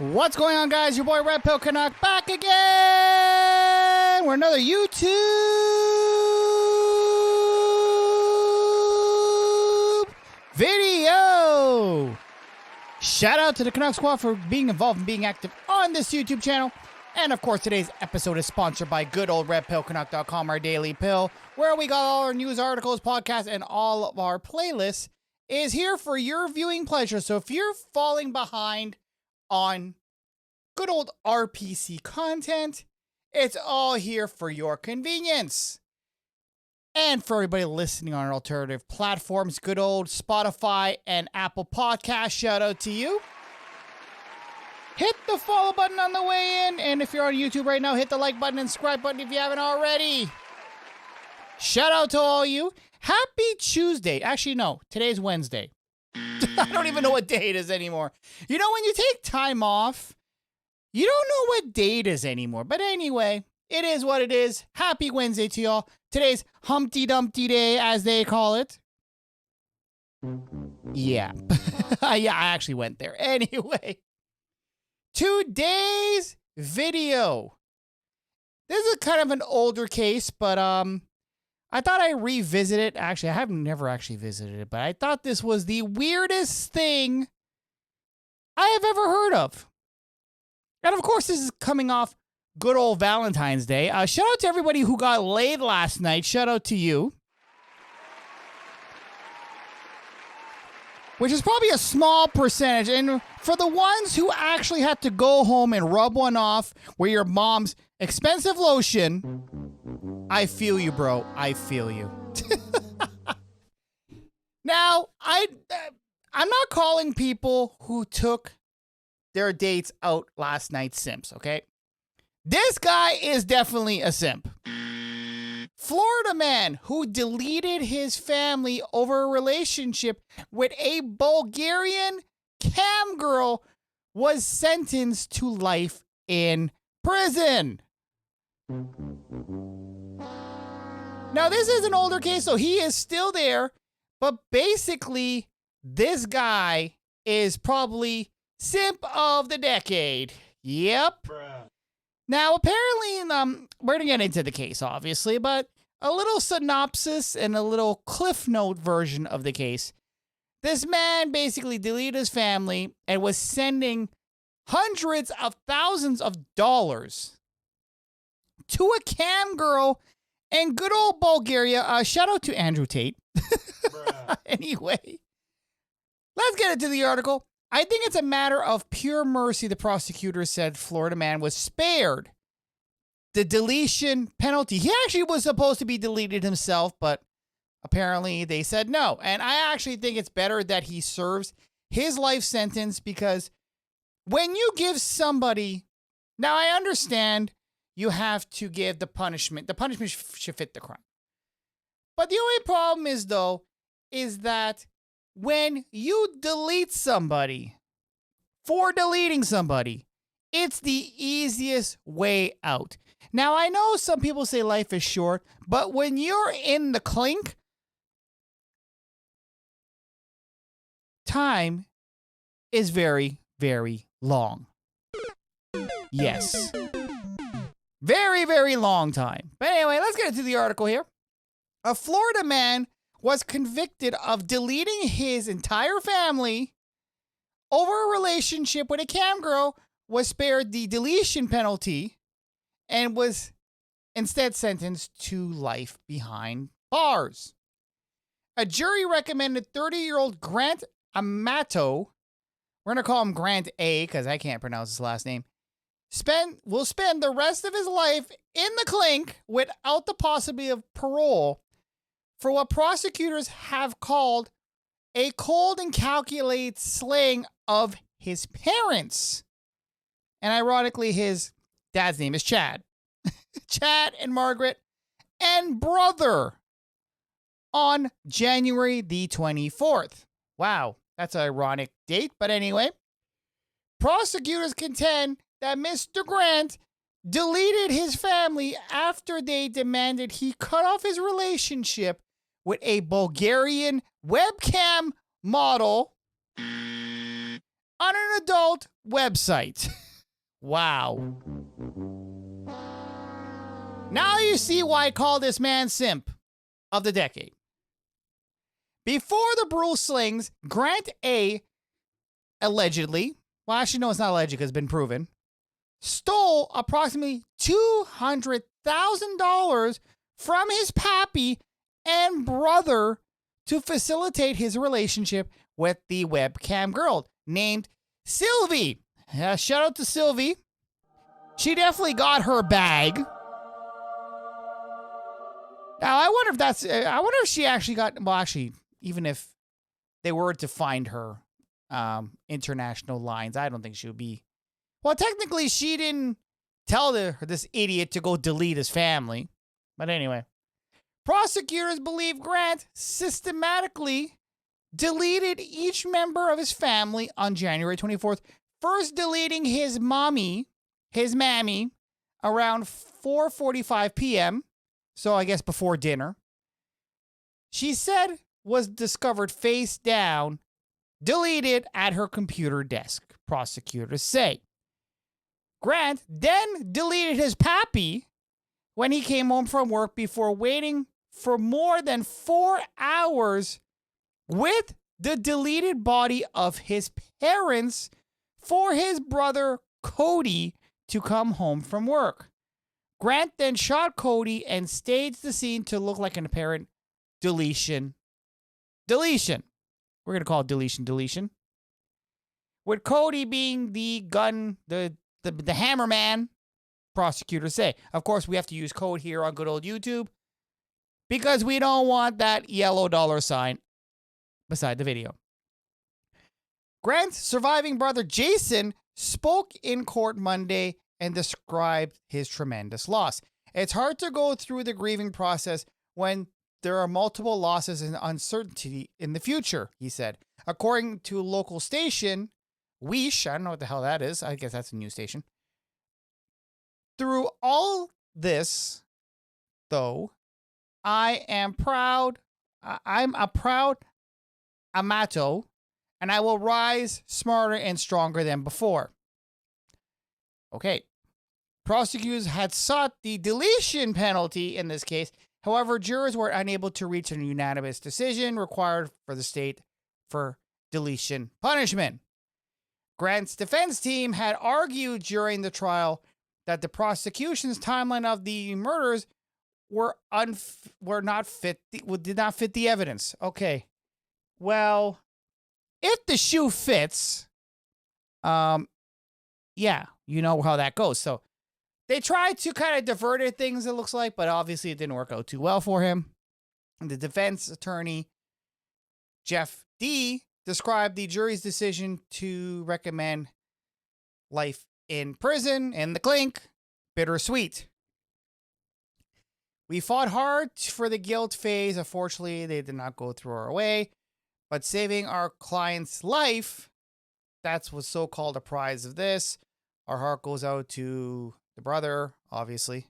What's going on, guys? Your boy RedpillCanuck back again. We're another YouTube video. Shout out to the Canuck Squad for being involved and being active on this YouTube channel. And of course, today's episode is sponsored by good old RedpillCanuck.com, our daily pill, where we got all our news articles, podcasts, and all of our playlists is here for your viewing pleasure. So if you're falling behind on good old RPC content, it's all here for your convenience. And for everybody listening on alternative platforms, good old Spotify and Apple Podcast, shout out to you. Hit the follow button on the way in, and if you're on YouTube right now, hit the like button and subscribe button if you haven't already. Shout out to all you. Happy Tuesday. Actually, no, today's Wednesday. I don't even know what day it is anymore. You know, when you take time off, you don't know what day it is anymore. But anyway, it is what it is. Happy Wednesday to y'all. Today's Humpty Dumpty Day, as they call it. Yeah. Yeah, I actually went there. Anyway, today's video. This is kind of an older case, but I thought I'd revisit it. Actually, I have never actually visited it, but I thought this was the weirdest thing I have ever heard of. And of course, this is coming off good old Valentine's Day. Shout out to everybody who got laid last night. Shout out to you. Which is probably a small percentage. And for the ones who actually had to go home and rub one off with your mom's expensive lotion, I feel you, bro. I feel you. Now, I'm not calling people who took their dates out last night simps, okay? This guy is definitely a simp. Florida man who deleted his family over a relationship with a Bulgarian cam girl was sentenced to life in prison. Now, this is an older case, so he is still there, but basically, this guy is probably simp of the decade. Yep. Bruh. Now, apparently, we're going to get into the case, obviously, but a little synopsis and a little Cliff Note version of the case. This man basically deleted his family and was sending hundreds of thousands of dollars to a cam girl in good old Bulgaria. Shout out to Andrew Tate. Anyway, let's get into the article. I think it's a matter of pure mercy, the prosecutor said Florida man was spared the deletion penalty. He actually was supposed to be deleted himself, but apparently they said no. And I actually think it's better that he serves his life sentence, because when you give somebody, now I understand you have to give the punishment. The punishment should fit the crime. But the only problem is, though, is that when you delete somebody for deleting somebody, it's the easiest way out. Now, I know some people say life is short, but when you're in the clink, time is very, very long. Yes. Very, very long time. But anyway, let's get into the article here. A Florida man was convicted of deleting his entire family over a relationship with a cam girl, was spared the deletion penalty, and was instead sentenced to life behind bars. A jury recommended 30-year-old Grant Amato, we're going to call him Grant A because I can't pronounce his last name, will spend the rest of his life in the clink without the possibility of parole for what prosecutors have called a cold and calculated slaying of his parents. And ironically, his dad's name is Chad. Chad and Margaret and brother on January the 24th. Wow, that's an ironic date. But anyway, prosecutors contend that Mr. Grant deleted his family after they demanded he cut off his relationship with a Bulgarian webcam model on an adult website. Wow. Now you see why I call this man simp of the decade. Before the brutal slings, Grant A. allegedly, well, actually, no, it's not alleged because it's been proven, stole approximately $200,000 from his pappy and brother to facilitate his relationship with the webcam girl named Sylvie. Shout out to Sylvie. She definitely got her bag. Now, I wonder if she actually got, well, actually, even if they were to find her international lines, I don't think she would be. Well, technically, she didn't tell this idiot to go delete his family. But anyway, prosecutors believe Grant systematically deleted each member of his family on January 24th, first deleting his mammy, around 4:45 p.m., so I guess before dinner. She said was discovered face down, deleted at her computer desk, prosecutors say. Grant then deleted his pappy when he came home from work before waiting for more than 4 hours with the deleted body of his parents for his brother Cody to come home from work. Grant then shot Cody and staged the scene to look like an apparent deletion. We're going to call it deletion. With Cody being the hammer man, prosecutors say. Of course, we have to use code here on good old YouTube because we don't want that yellow $sign beside the video. Grant's surviving brother Jason spoke in court Monday and described his tremendous loss. It's hard to go through the grieving process when there are multiple losses and uncertainty in the future, he said. According to a local station, Weesh, I don't know what the hell that is. I guess that's a news station. Through all this, though, I am proud. I'm a proud Amato, and I will rise smarter and stronger than before. Okay. Prosecutors had sought the deletion penalty in this case. However, jurors were unable to reach a unanimous decision required for the state for deletion punishment. Grant's defense team had argued during the trial that the prosecution's timeline of the murders did not fit the evidence. Okay. Well, if the shoe fits, yeah, you know how that goes. So they tried to kind of divert things, it looks like, but obviously it didn't work out too well for him. And the defense attorney, Jeff D., described the jury's decision to recommend life in prison in the clink bittersweet. We fought hard for the guilt phase. Unfortunately, they did not go through our way. But saving our client's life, that's what's so-called a prize of this. Our heart goes out to the brother, obviously.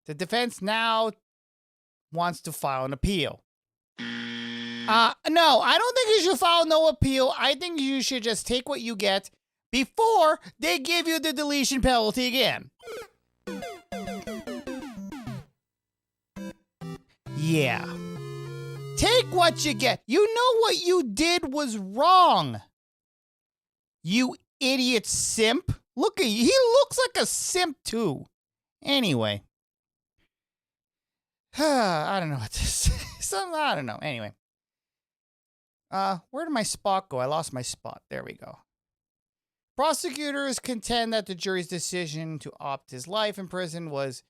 The defense now wants to file an appeal. No, I don't think you should file no appeal. I think you should just take what you get before they give you the deletion penalty again. Yeah. Take what you get. You know what you did was wrong. You idiot simp. Look at you. He looks like a simp too. Anyway. I don't know what this is. I don't know. Anyway. Where did my spot go? I lost my spot. There we go. Prosecutors contend that the jury's decision to opt his life in prison was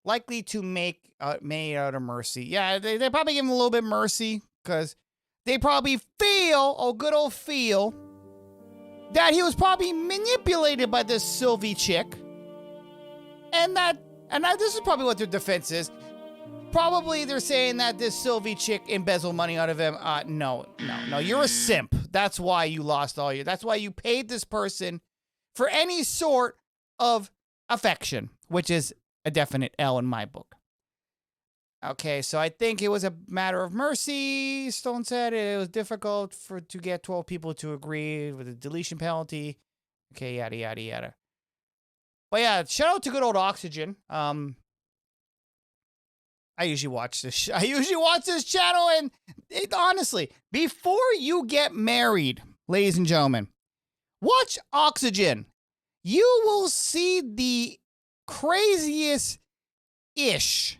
likely to made out of mercy. Yeah, they probably give him a little bit mercy because they probably feel that he was probably manipulated by this Sylvie chick. And this is probably what their defense is. Probably they're saying that this Sylvie chick embezzled money out of him. No. You're a simp. That's why you lost that's why you paid this person for any sort of affection, which is a definite L in my book. Okay, so I think it was a matter of mercy. Stone said it was difficult to get 12 people to agree with the deletion penalty. Okay, yada, yada, yada. But yeah, shout out to good old Oxygen. I usually watch this. I usually watch this channel, and honestly, before you get married, ladies and gentlemen, watch Oxygen. You will see the craziest ish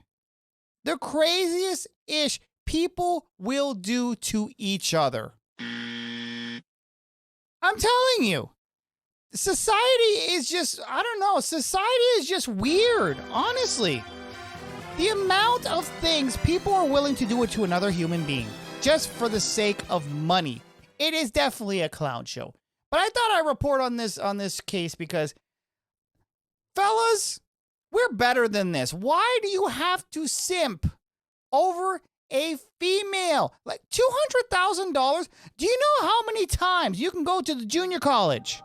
people will do to each other. I'm telling you. Society is just, I don't know, society is just weird, honestly. The amount of things people are willing to do to another human being just for the sake of money. It is definitely a clown show. But I thought I'd report on this case because, fellas, we're better than this. Why do you have to simp over a female? Like $200,000? Do you know how many times you can go to the junior college?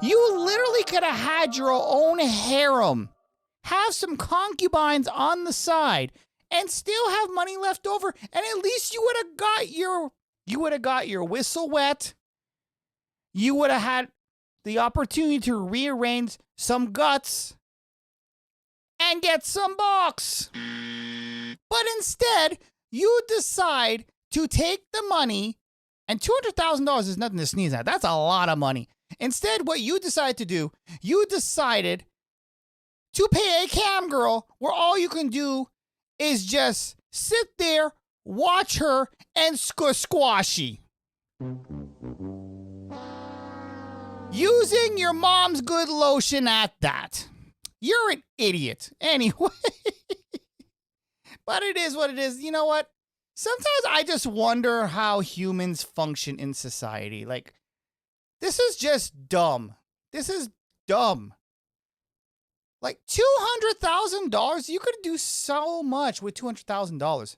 You literally could have had your own harem, have some concubines on the side, and still have money left over. And at least you would have got your whistle wet. You would have had the opportunity to rearrange some guts and get some box. But instead, you decide to take the money, and $200,000 is nothing to sneeze at. That's a lot of money. Instead, what you decided to do, you decided to pay a cam girl where all you can do is just sit there, watch her, and squashy. Using your mom's good lotion at that. You're an idiot. Anyway. But it is what it is. You know what? Sometimes I just wonder how humans function in society. Like, this is just dumb. This is dumb. Like $200,000? You could do so much with $200,000.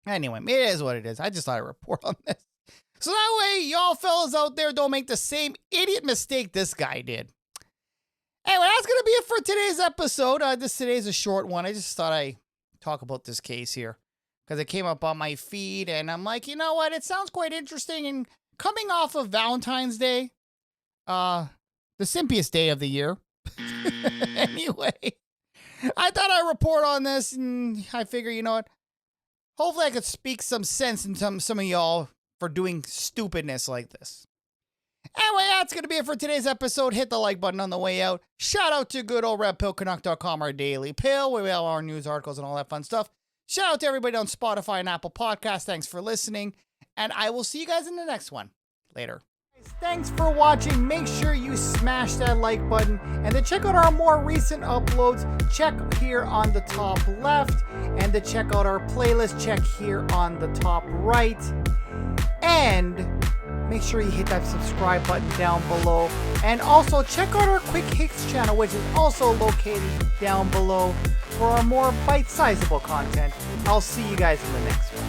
Anyway, it is what it is. I just thought I'd report on this. So that way, y'all fellas out there don't make the same idiot mistake this guy did. Anyway, that's going to be it for today's episode. Today's a short one. I just thought I'd talk about this case here because it came up on my feed, and I'm like, you know what? It sounds quite interesting. And coming off of Valentine's Day, the simpiest day of the year. Anyway, I thought I'd report on this, and I figure, you know what? Hopefully I could speak some sense into some of y'all for doing stupidness like this. Anyway, that's going to be it for today's episode. Hit the like button on the way out. Shout out to good old RedpillCanuck.com, our daily pill, where we have our news articles and all that fun stuff. Shout out to everybody on Spotify and Apple Podcasts. Thanks for listening, and I will see you guys in the next one. Later. Thanks for watching. Make sure you smash that like button, and to check out our more recent uploads, check here on the top left, and to check out our playlist, check here on the top right, and make sure you hit that subscribe button down below, and also check out our Quick Hits channel, which is also located down below for our more bite-sizable content. I'll see you guys in the next one.